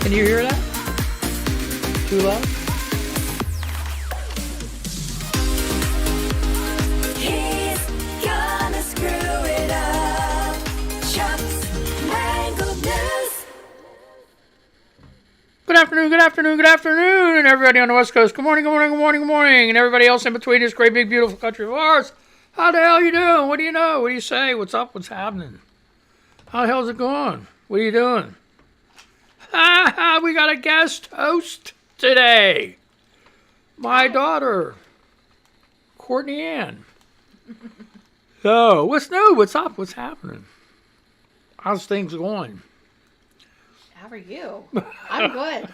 Can you hear that? Too loud? He's gonna screw it up. Chuck's Mangled News. Good afternoon, good afternoon, good afternoon, and everybody on the West Coast. Good morning, good morning, good morning, good morning, and everybody else in between this great, big, beautiful country of ours. How the hell you doing? What do you know? What do you say? What's up? What's happening? How the hell's it going? What are you doing? We got a guest host today. My daughter, Courtney Ann. So, what's new? What's up? What's happening? How's things going? How are you? I'm good.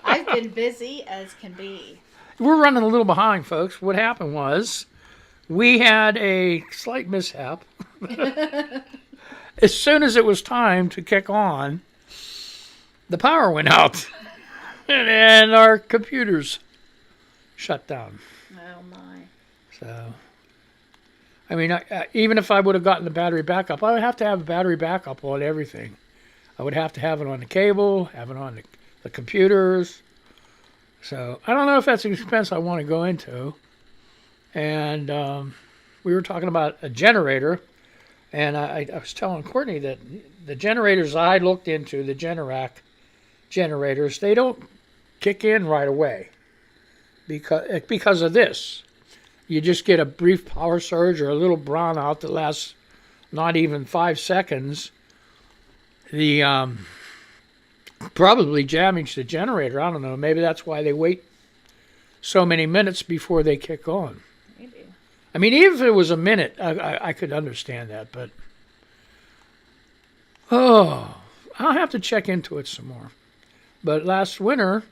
I've been busy as can be. We're running a little behind, folks. What happened was we had a slight mishap. As soon as it was time to kick on, the power went out and our computers shut down. Oh my. So, I mean, even if I would have gotten the battery backup, I would have to have a battery backup on everything. I would have to have it on the cable, have it on the computers. So, I don't know if that's an expense I want to go into. And we were talking about a generator. And I was telling Courtney that the generators I looked into, the Generac generators, they don't kick in right away because of this. You just get a brief power surge or a little brownout that lasts not even 5 seconds. The probably damaged the generator. I don't know. Maybe that's why they wait so many minutes before they kick on. Maybe. I mean, even if it was a minute, I could understand that, but I'll have to check into it some more. But last winter,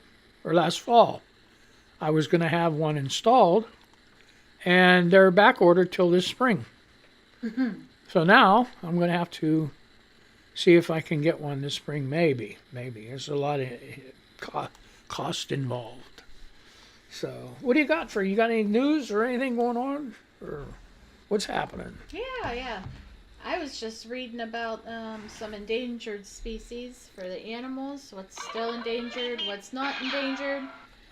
or last fall, I was going to have one installed, and they're back ordered till this spring. Mm-hmm. So now I'm going to have to see if I can get one this spring, maybe. There's a lot of cost involved. So what do you got you got any news or anything going on? Or what's happening? Yeah. I was just reading about some endangered species for the animals. What's still endangered, what's not endangered.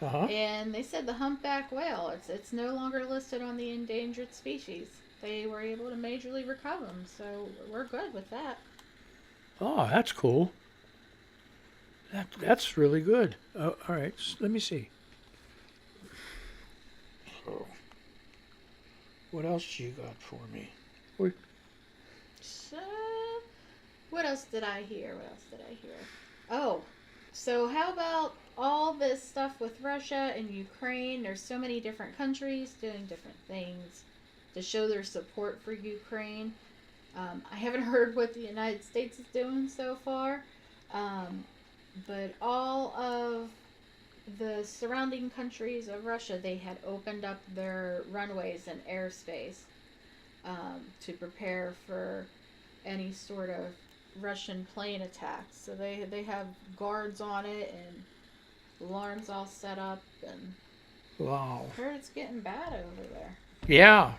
Uh-huh. And they said the humpback whale, it's no longer listed on the endangered species. They were able to majorly recover them, so we're good with that. Oh, that's cool. That's really good. All right, let me see. So, what else you got for me? So, what else did I hear? Oh, so how about all this stuff with Russia and Ukraine? There's so many different countries doing different things to show their support for Ukraine. I haven't heard what the United States is doing so far, but all of the surrounding countries of Russia, they had opened up their runways and airspace to prepare for any sort of Russian plane attacks. So they have guards on it and alarms all set up, and Wow. I heard it's getting bad over there. Yeah.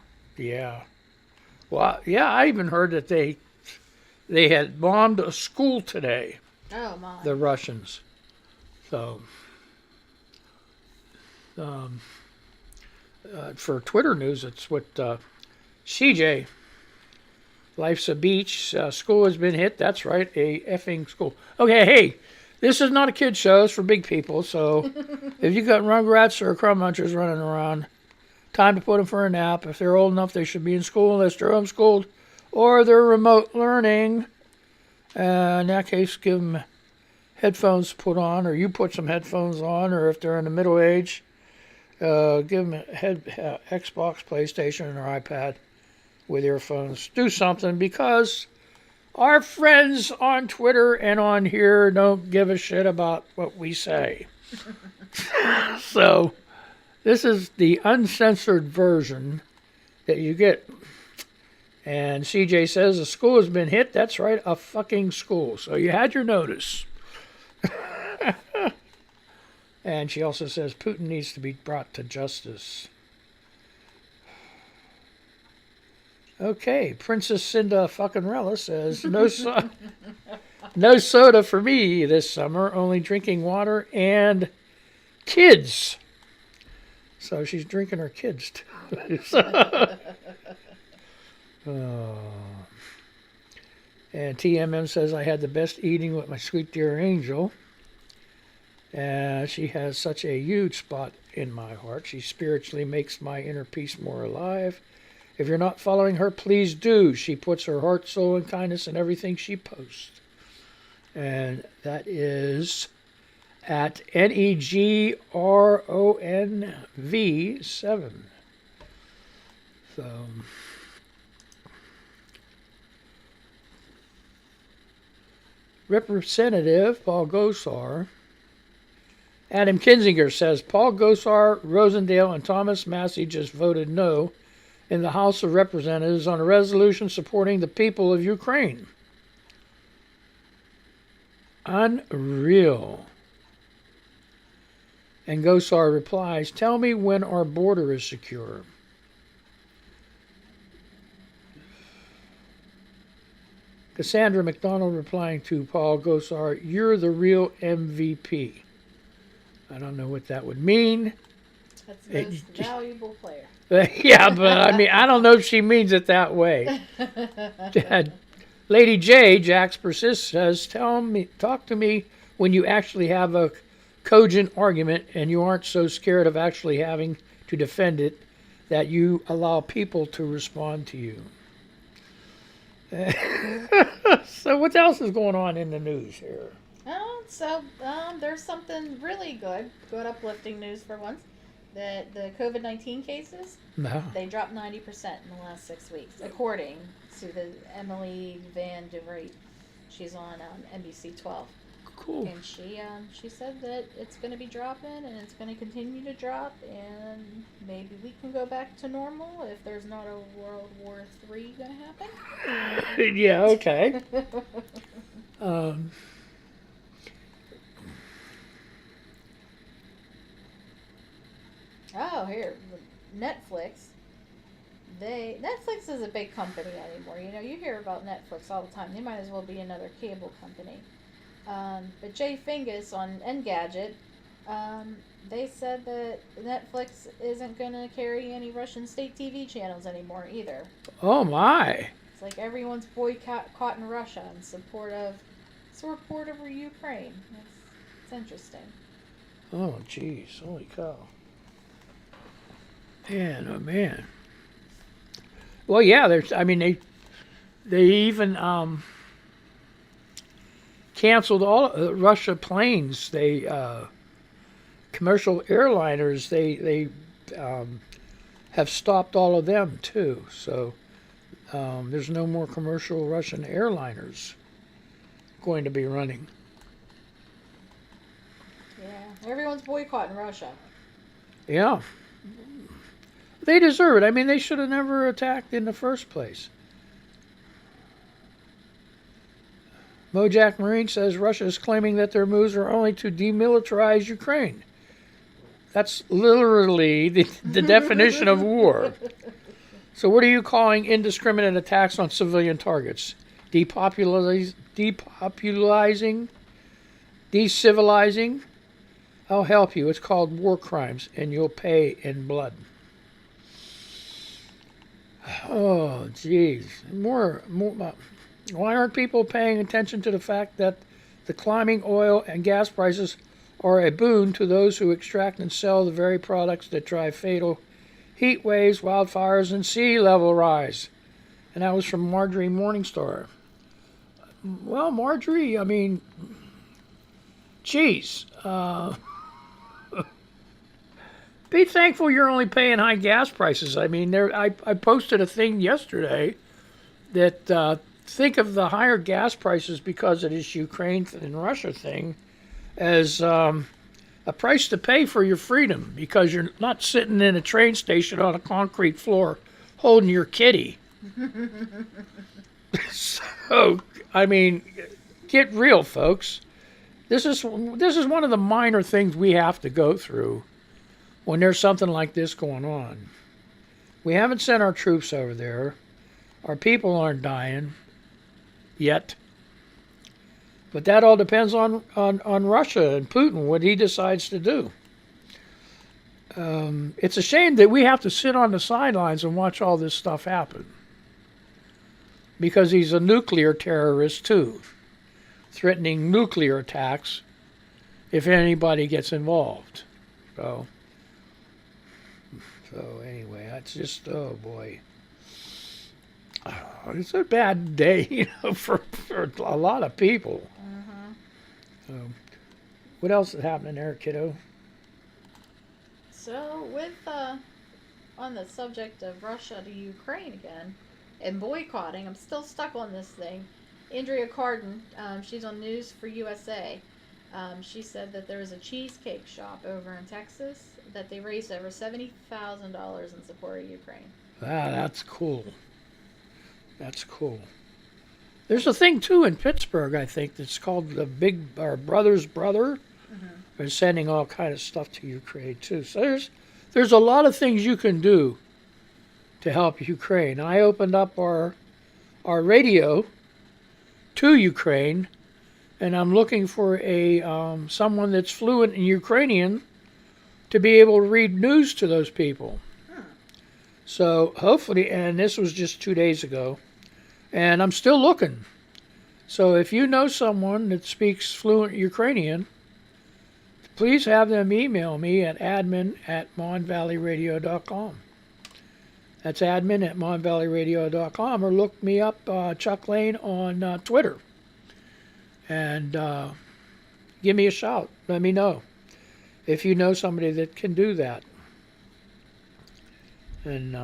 Well, yeah, I even heard that they had bombed a school today, Oh my. the Russians. So, for Twitter news, it's what CJ, Life's a Beach, school has been hit. That's right, a effing school. Okay, hey, this is not a kid show. It's for big people. So if you got Rugrats or Crumb Munchers running around, time to put them for a nap. If they're old enough, they should be in school unless they're homeschooled or they're remote learning. In that case, give them headphones to put on, or you put some headphones on, or if they're in the middle age, give them a Xbox, PlayStation, or iPad with earphones. Do something, because our friends on Twitter and on here don't give a shit about what we say. So this is the uncensored version that you get. And CJ says the school has been hit. That's right, a fucking school. So you had your notice. And she also says Putin needs to be brought to justice. Okay, Princess Cinda fucking Rella says no sign. No soda for me this summer, only drinking water and kids. So she's drinking her kids too. Oh. And TMM says I had the best eating with my sweet dear angel. She has such a huge spot in my heart. She spiritually makes my inner peace more alive. If you're not following her, please do. She puts her heart, soul, and kindness in everything she posts. And that is at NEGRONV7. So, Representative Paul Gosar. Adam Kinzinger says Paul Gosar, Rosendale, and Thomas Massey just voted no in the House of Representatives on a resolution supporting the people of Ukraine. Unreal. And Gosar replies, tell me when our border is secure. Cassandra McDonald replying to Paul Gosar, you're the real MVP. I don't know what that would mean. That's the most valuable player. Yeah, but I mean, I don't know if she means it that way. Lady J, Jax persists, says, talk to me when you actually have a cogent argument and you aren't so scared of actually having to defend it that you allow people to respond to you. So what else is going on in the news here? There's something really good uplifting news for once. That the COVID-19 cases, they dropped 90% in the last 6 weeks, according to the Emily Van de Vrede. She's on NBC 12. Cool. And she said that it's going to be dropping and it's going to continue to drop, and maybe we can go back to normal if there's not a World War III going to happen. Yeah, okay. Oh, here, Netflix. Netflix is a big company anymore. You know, you hear about Netflix all the time. They might as well be another cable company. But Jay Fingus on Engadget, they said that Netflix isn't going to carry any Russian state TV channels anymore either. Oh my! It's like everyone's boycotting Russia in support of Ukraine. It's interesting. Oh jeez, holy cow! Man, oh man. Well, yeah, they even canceled all Russia planes. They commercial airliners. They have stopped all of them too. So there's no more commercial Russian airliners going to be running. Yeah, everyone's boycotting Russia. Yeah. They deserve it. I mean, they should have never attacked in the first place. Mojack Marine says Russia is claiming that their moves are only to demilitarize Ukraine. That's literally the definition of war. So what are you calling indiscriminate attacks on civilian targets? Depopulizing? Decivilizing? I'll help you. It's called war crimes, and you'll pay in blood. Oh, jeez. More. Why aren't people paying attention to the fact that the climbing oil and gas prices are a boon to those who extract and sell the very products that drive fatal heat waves, wildfires, and sea level rise? And that was from Marjorie Morningstar. Well, Marjorie, I mean, geez. Be thankful you're only paying high gas prices. I mean, I posted a thing yesterday that think of the higher gas prices because of this Ukraine and Russia thing as a price to pay for your freedom, because you're not sitting in a train station on a concrete floor holding your kitty. So, I mean, get real, folks. This is one of the minor things we have to go through when there's something like this going on. We haven't sent our troops over there. Our people aren't dying yet. But that all depends on Russia and Putin, what he decides to do. It's a shame that we have to sit on the sidelines and watch all this stuff happen. Because he's a nuclear terrorist too, threatening nuclear attacks if anybody gets involved. So anyway, that's just, oh boy. It's a bad day, for a lot of people. So, what else is happening there, kiddo? So, with on the subject of Russia to Ukraine again, and boycotting, I'm still stuck on this thing. Andrea Carden, she's on News for USA. She said that there was a cheesecake shop over in Texas that they raised over $70,000 in support of Ukraine. Ah, that's cool. That's cool. There's a thing too in Pittsburgh, I think, that's called the Big Brother's Brother. They're sending all kind of stuff to Ukraine too. So there's a lot of things you can do to help Ukraine. I opened up our radio to Ukraine, and I'm looking for a someone that's fluent in Ukrainian to be able to read news to those people. So hopefully, and this was just 2 days ago, and I'm still looking. So if you know someone that speaks fluent Ukrainian, please have them email me at admin@monvalleyradio.com. That's admin@monvalleyradio.com, or look me up, Chuck Lane, on Twitter. And give me a shout. Let me know if you know somebody that can do that. And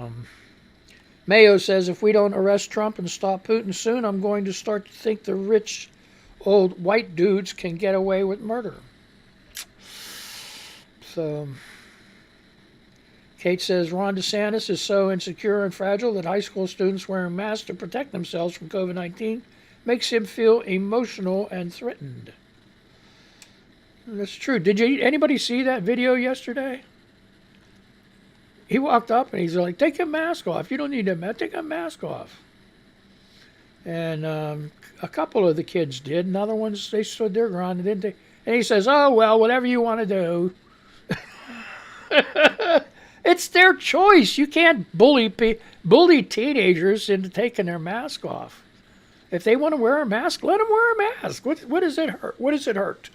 Mayo says, if we don't arrest Trump and stop Putin soon, I'm going to start to think the rich old white dudes can get away with murder. So Kate says, Ron DeSantis is so insecure and fragile that high school students wearing masks to protect themselves from COVID-19 makes him feel emotional and threatened. That's true. Did anybody see that video yesterday? He walked up and he's like, take your mask off. You don't need a mask. Take a mask off. And a couple of the kids did. And other ones, they stood their ground. And he says, oh, well, whatever you want to do. It's their choice. You can't bully teenagers into taking their mask off. If they want to wear a mask, let them wear a mask. What does it hurt? What does it hurt?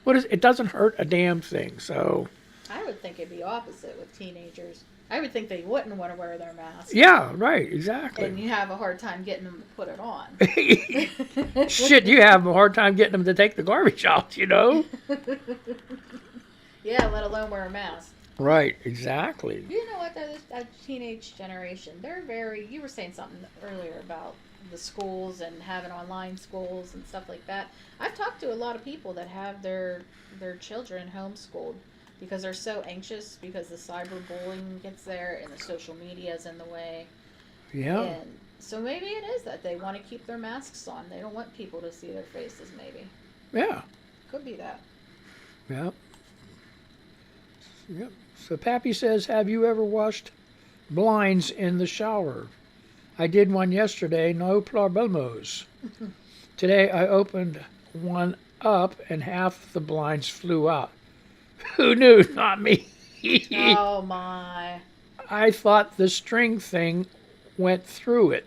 It doesn't hurt a damn thing. So I would think it'd be opposite with teenagers. I would think they wouldn't want to wear their mask. yeah, right, exactly. And you have a hard time getting them to put it on. Shit, you have a hard time getting them to take the garbage out, Yeah, let alone wear a mask. Right, exactly. You know what, that teenage generation, they're very, you were saying something earlier about the schools and having online schools and stuff like that. I've talked to a lot of people that have their children homeschooled because they're so anxious because the cyberbullying gets there and the social media is in the way. Yeah. And so maybe it is that they want to keep their masks on. They don't want people to see their faces, maybe. Yeah. Could be that. Yep. Yep. So Pappy says, have you ever washed blinds in the shower? I did one yesterday, no problemos. Today I opened one up and half the blinds flew out. Who knew? Not me. Oh my. I thought the string thing went through it.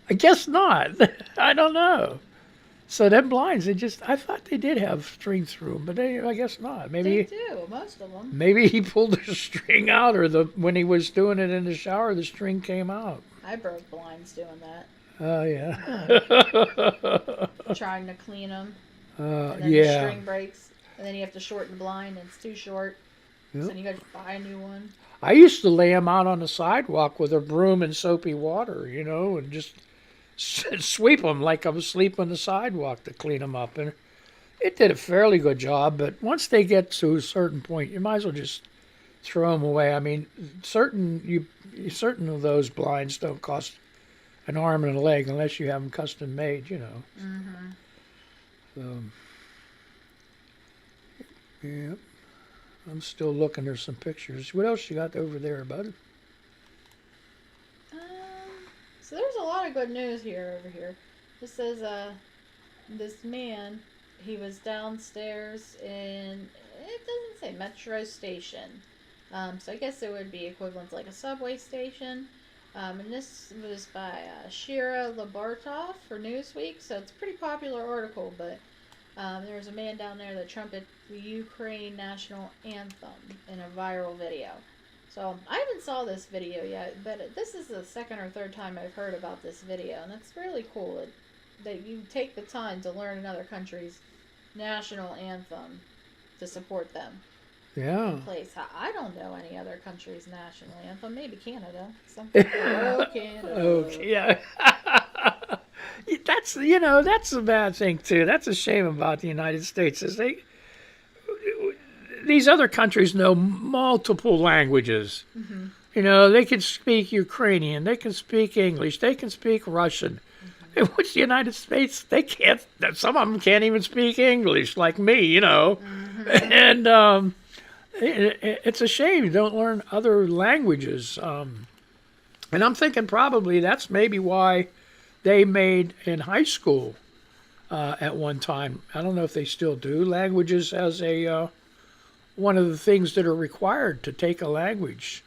I guess not. I don't know. So them blinds, I thought they did have string through them, but I guess not. Maybe They do, most of them. maybe he pulled the string out, or when he was doing it in the shower, the string came out. I broke blinds doing that. Oh yeah. Trying to clean them. And then the Yeah. string breaks. And then you have to shorten the blind and it's too short. Yep. So then you got to buy a new one. I used to lay them out on the sidewalk with a broom and soapy water, and just sweep them like I was sweeping the sidewalk to clean them up. And it did a fairly good job, but once they get to a certain point, you might as well just throw them away. I mean, certain of those blinds don't cost an arm and a leg unless you have them custom made, Mm-hmm. So, yeah, I'm still looking. There's some pictures. What else you got over there, bud? So there's a lot of good news over here. This says this man, he was downstairs in, it doesn't say metro station. So I guess it would be equivalent to like a subway station. And this was by Shira Labartov for Newsweek, so it's a pretty popular article. But there was a man down there that trumpeted the Ukraine national anthem in a viral video. So I haven't saw this video yet, but this is the second or third time I've heard about this video, and it's really cool that you take the time to learn another country's national anthem to support them. Yeah. Place. I don't know any other country's national anthem. Maybe Canada. Something. Oh, Canada. Okay, yeah. That's that's a bad thing too. That's a shame about the United States is these other countries know multiple languages. Mm-hmm. They can speak Ukrainian, they can speak English, they can speak Russian. In which the United States, they can't. Some of them can't even speak English, like me. Mm-hmm. And it's a shame you don't learn other languages. And I'm thinking probably that's maybe why they made in high school at one time. I don't know if they still do languages as a one of the things that are required to take a language.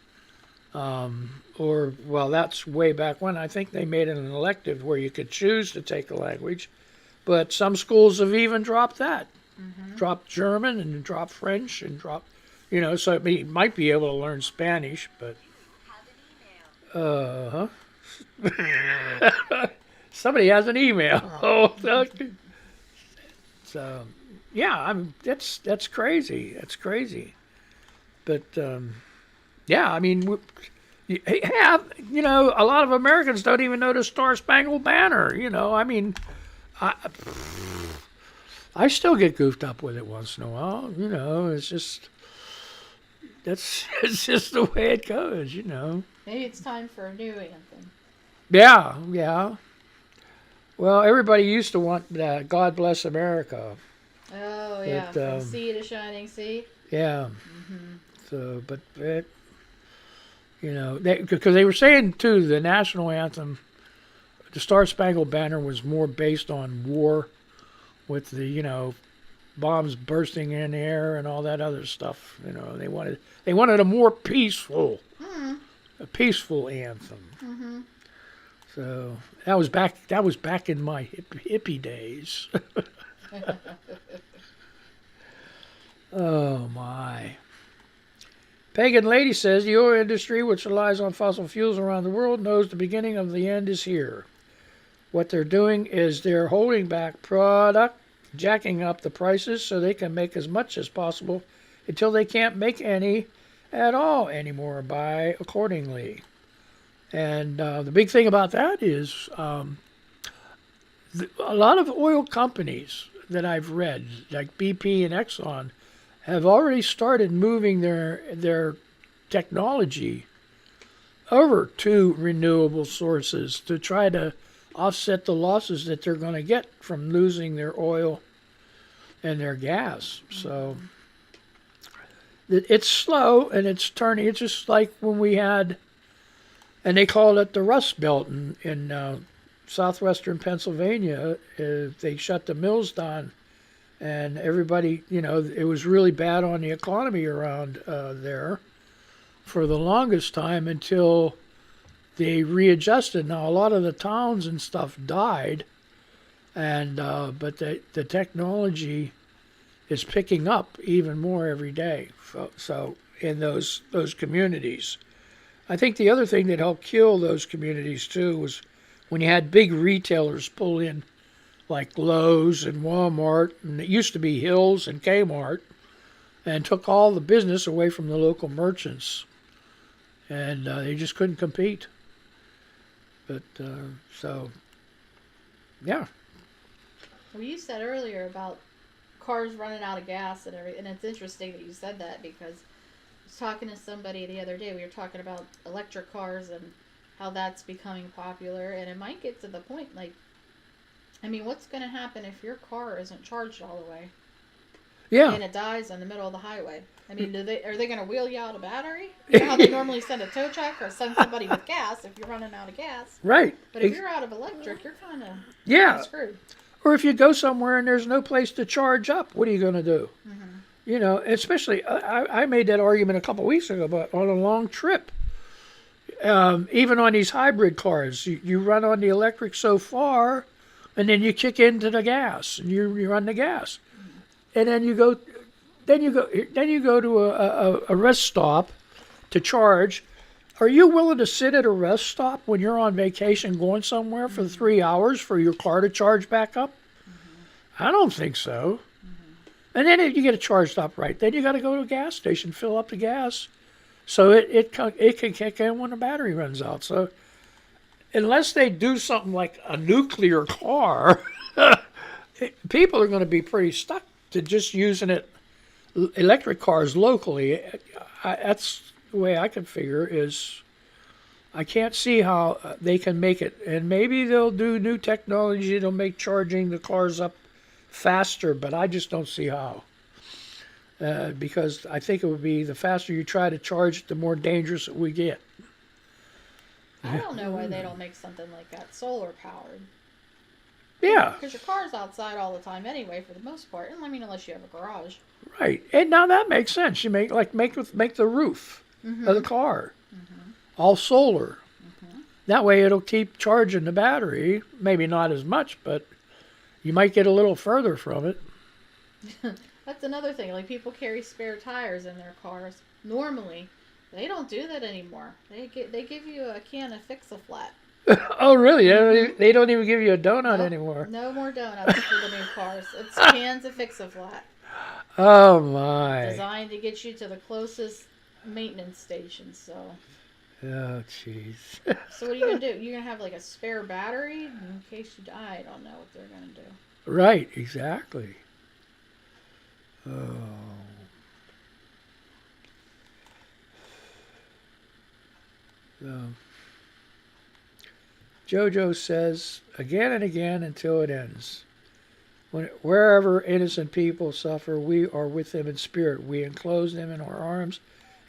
That's way back when. I think they made it an elective where you could choose to take a language. But some schools have even dropped that. Mm-hmm. Dropped German and dropped French and dropped, so you might be able to learn Spanish, but... Somebody has an email. Oh, so, yeah, that's crazy. That's crazy. But, yeah, I mean, a lot of Americans don't even know the StarSpangled Banner. I mean, I still get goofed up with it once in a while. It's just it's just the way it goes. Maybe it's time for a new anthem. Yeah, yeah. Well, everybody used to want "God Bless America." Oh yeah, but, from sea to shining sea. Yeah. Mm-hmm. So, but because they were saying too, the national anthem, the "Star-Spangled Banner" was more based on war, with the bombs bursting in the air and all that other stuff. They wanted a more peaceful, a peaceful anthem. Mm-hmm. So that was back in my hippie days. Oh my. Pagan Lady says the oil industry, which relies on fossil fuels around the world, knows the beginning of the end is here. What they're doing is they're holding back product, jacking up the prices so they can make as much as possible until they can't make any at all anymore, buy accordingly. And the big thing about that is a lot of oil companies that I've read, like BP and Exxon, have already started moving their technology over to renewable sources to try to offset the losses that they're going to get from losing their oil and their gas. So it's slow and it's turning. It's just like when we had, and they called it the Rust Belt in southwestern Pennsylvania. They shut the mills down, and everybody, it was really bad on the economy around there for the longest time until they readjusted. Now a lot of the towns and stuff died, and but the technology is picking up even more every day. So in those communities, I think the other thing that helped kill those communities too was when you had big retailers pull in, like Lowe's and Walmart, and it used to be Hills and Kmart, and took all the business away from the local merchants, and they just couldn't compete. But so, yeah. Well, you said earlier about cars running out of gas and everything, and it's interesting that you said that because I was talking to somebody the other day. We were talking about electric cars and how that's becoming popular, and it might get to the point what's going to happen if your car isn't charged all the way? Yeah. And it dies in the middle of the highway. I mean, are they going to wheel you out a battery? You know how they normally send a tow truck or send somebody with gas if you're running out of gas. Right. But if you're out of electric, you're kind of Yeah. screwed. Or if you go somewhere and there's no place to charge up, what are you going to do? You know, especially, I made that argument a couple of weeks ago, but on a long trip, even on these hybrid cars, you run on the electric so far, and then you kick into the gas, and you run the gas. And then you go to a rest stop to charge. Are you willing to sit at a rest stop when you're on vacation going somewhere for 3 hours for your car to charge back up? I don't think so. And then if you get a charge stop right, then you got to go to a gas station, fill up the gas, so it can kick in when the battery runs out. So unless they do something like a nuclear car, people are going to be pretty stuck to just using electric cars locally. That's the way I can figure is I can't see how they can make it. And maybe they'll do new technology that'll make charging the cars up faster, but I just don't see how. Because I think it would be the faster you try to charge it, the more dangerous it would get. I don't know why they don't make something like that solar powered. Yeah. Because your car's outside all the time anyway, for the most part. I mean, unless you have a garage. Right. And now that makes sense. You make the roof of the car all solar. That way it'll keep charging the battery. Maybe not as much, but you might get a little further from it. That's another thing. Like, people carry spare tires in their cars. Normally, they don't do that anymore. They give you a can of Fix-A-Flat. Oh, really? They don't even give you a donut anymore. No more donuts for the new cars. It's cans of Fix-A-Flat. Oh, my. Designed to get you to the closest maintenance station, so... Oh, jeez. So what are you going to do? You're going to have, like, a spare battery in case you die? I don't know what they're going to do. Right, exactly. Oh. Jojo says, again and again until it ends. Wherever innocent people suffer, we are with them in spirit. We enclose them in our arms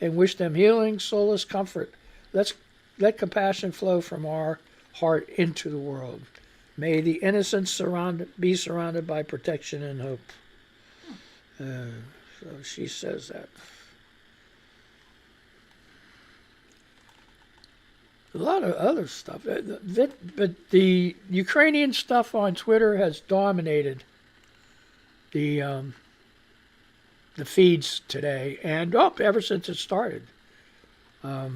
and wish them healing, solace, comfort. Let compassion flow from our heart into the world. May the innocent be surrounded by protection and hope. So she says that. A lot of other stuff. But the Ukrainian stuff on Twitter has dominated the feeds today, and ever since it started. So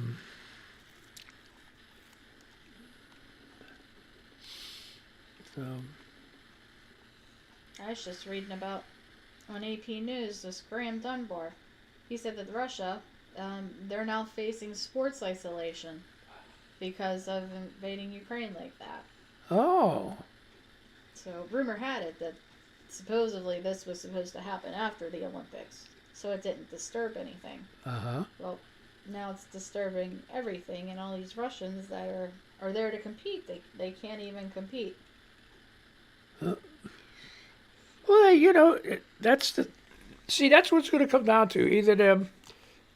I was just reading about on AP News this Graham Dunbar. He said that Russia, they're now facing sports isolation because of invading Ukraine like that. Oh. So rumor had it that supposedly this was supposed to happen after the Olympics, so it didn't disturb anything. Well, now it's disturbing everything, and all these Russians that are there to compete, they can't even compete. Well, that's what's going to come down to.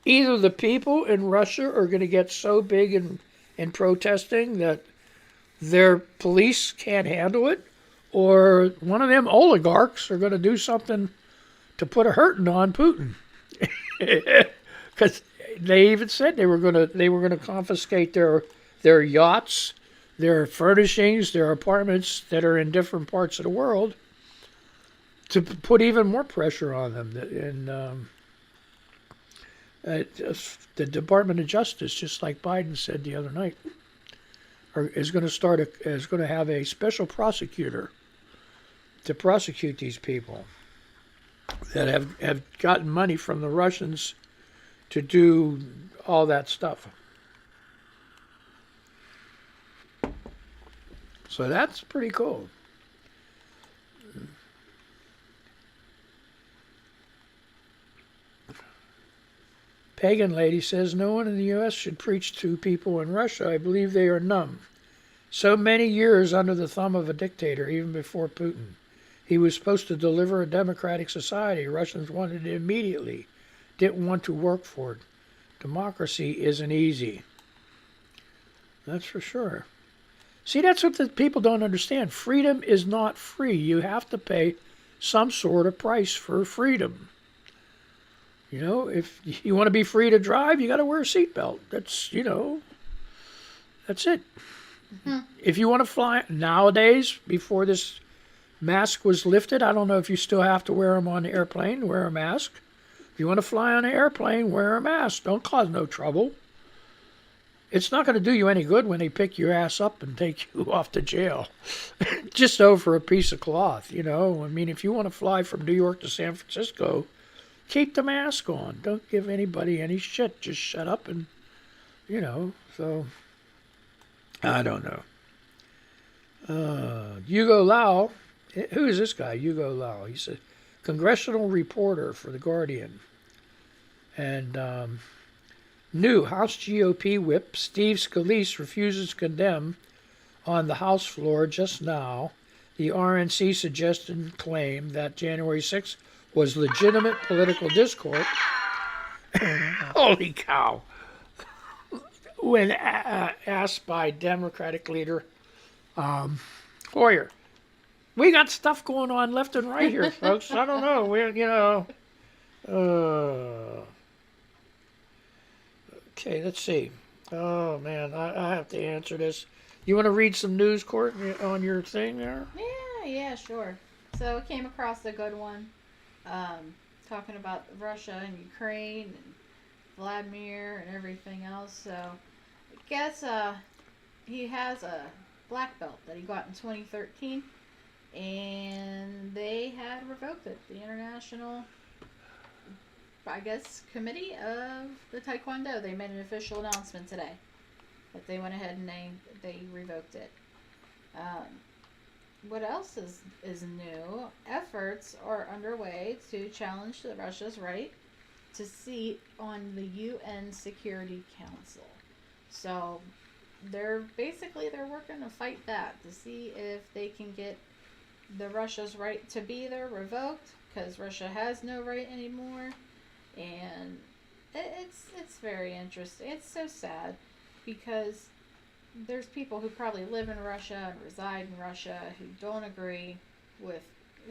Either the people in Russia are going to get so big in protesting that their police can't handle it, or one of them oligarchs are going to do something to put a hurting on Putin. Because they even said they were going to confiscate their yachts, their furnishings, their apartments that are in different parts of the world, to put even more pressure on them. And the Department of Justice, just like Biden said the other night, is going to have a special prosecutor to prosecute these people that have gotten money from the Russians to do all that stuff. So that's pretty cool. Pagan lady says, no one in the U.S. should preach to people in Russia. I believe they are numb. So many years under the thumb of a dictator, even before Putin. He was supposed to deliver a democratic society. Russians wanted it immediately. didn't want to work for it. Democracy isn't easy. That's for sure. See, that's what the people don't understand. Freedom is not free. You have to pay some sort of price for freedom. You know, if you want to be free to drive, you got to wear a seatbelt. That's, that's it. If you want to fly nowadays, before this mask was lifted, I don't know if you still have to wear them on the airplane, wear a mask. If you want to fly on an airplane, wear a mask. Don't cause no trouble. It's not going to do you any good when they pick your ass up and take you off to jail just over a piece of cloth, I mean, if you want to fly from New York to San Francisco, keep the mask on. Don't give anybody any shit. Just shut up and, so I don't know. Hugo Lau, who is this guy, Hugo Lau? He's a congressional reporter for The Guardian. And new House GOP whip Steve Scalise refuses to condemn on the House floor just now the RNC suggested claim that January 6th was legitimate political discourse. Holy cow. When asked by Democratic leader Hoyer. We got stuff going on left and right here, folks. I don't know. Okay, let's see. Oh, man, I have to answer this. You want to read some news, Court, on your thing there? Yeah, sure. So I came across a good one, talking about Russia and Ukraine and Vladimir and everything else. So I guess he has a black belt that he got in 2013, and they had revoked it. The International, I guess, Committee of the Taekwondo. They made an official announcement today that they went ahead and they revoked it. What else is new? Efforts are underway to challenge Russia's right to seat on the UN Security Council. So they're working to fight that to see if they can get the Russia's right to be there revoked, because Russia has no right anymore. And it's very interesting. It's so sad because there's people who probably live in Russia and reside in Russia who don't agree with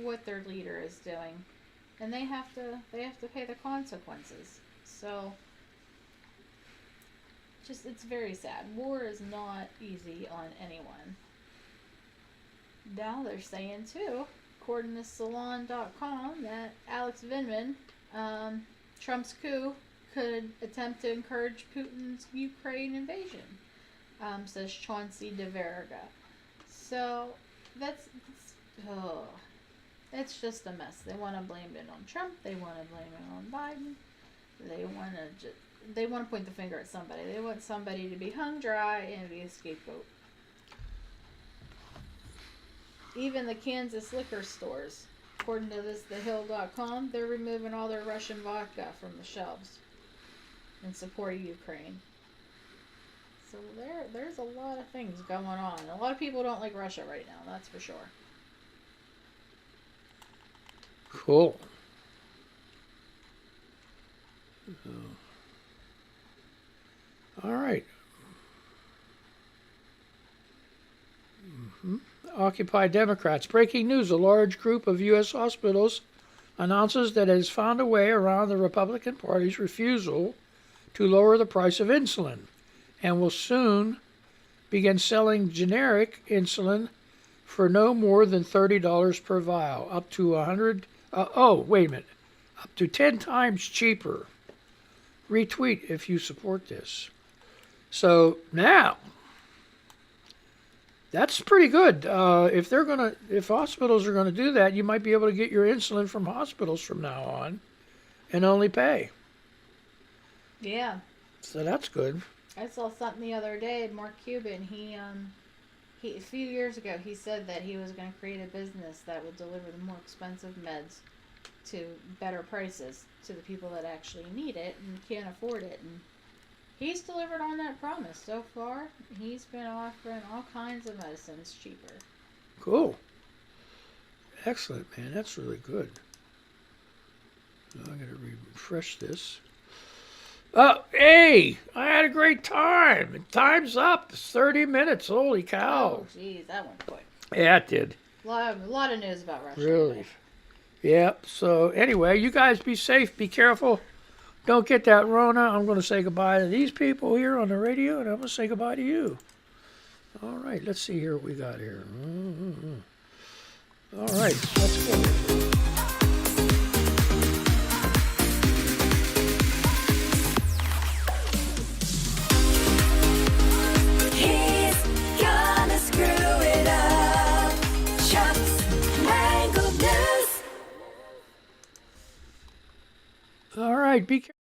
what their leader is doing, and they have to pay the consequences. So it's very sad. War is not easy on anyone. Now they're saying too, according to Salon.com, that Alex Vindman, Trump's coup could attempt to encourage Putin's Ukraine invasion, says Chauncey DeVerga. So it's just a mess. They want to blame it on Trump. They want to blame it on Biden. They want to point the finger at somebody. They want somebody to be hung dry and be a scapegoat. Even the Kansas liquor stores, according to TheHill.com, they're removing all their Russian vodka from the shelves in support of Ukraine. So there's a lot of things going on. A lot of people don't like Russia right now, that's for sure. Cool. All right. Occupy Democrats. Breaking news. A large group of U.S. hospitals announces that it has found a way around the Republican Party's refusal to lower the price of insulin and will soon begin selling generic insulin for no more than $30 per vial, up to up to 10 times cheaper. Retweet if you support this. So now, that's pretty good. If hospitals are gonna do that, you might be able to get your insulin from hospitals from now on, and only pay. Yeah. So that's good. I saw something the other day. Mark Cuban, he a few years ago, he said that he was going to create a business that would deliver the more expensive meds to better prices to the people that actually need it and can't afford it. And he's delivered on that promise so far. He's been offering all kinds of medicines cheaper. Cool. Excellent, man. That's really good. I'm going to refresh this. Oh, hey, I had a great time. Time's up. It's 30 minutes. Holy cow. Oh, geez, that went quick. Yeah, it did. A lot of news about Russia. Really. Yep. So anyway, you guys be safe. Be careful. Don't get that Rona. I'm going to say goodbye to these people here on the radio, and I'm going to say goodbye to you. All right. Let's see here what we got here. All right. Let's go. He's gonna screw it up. Chuck's Mangled News. All right. Be careful.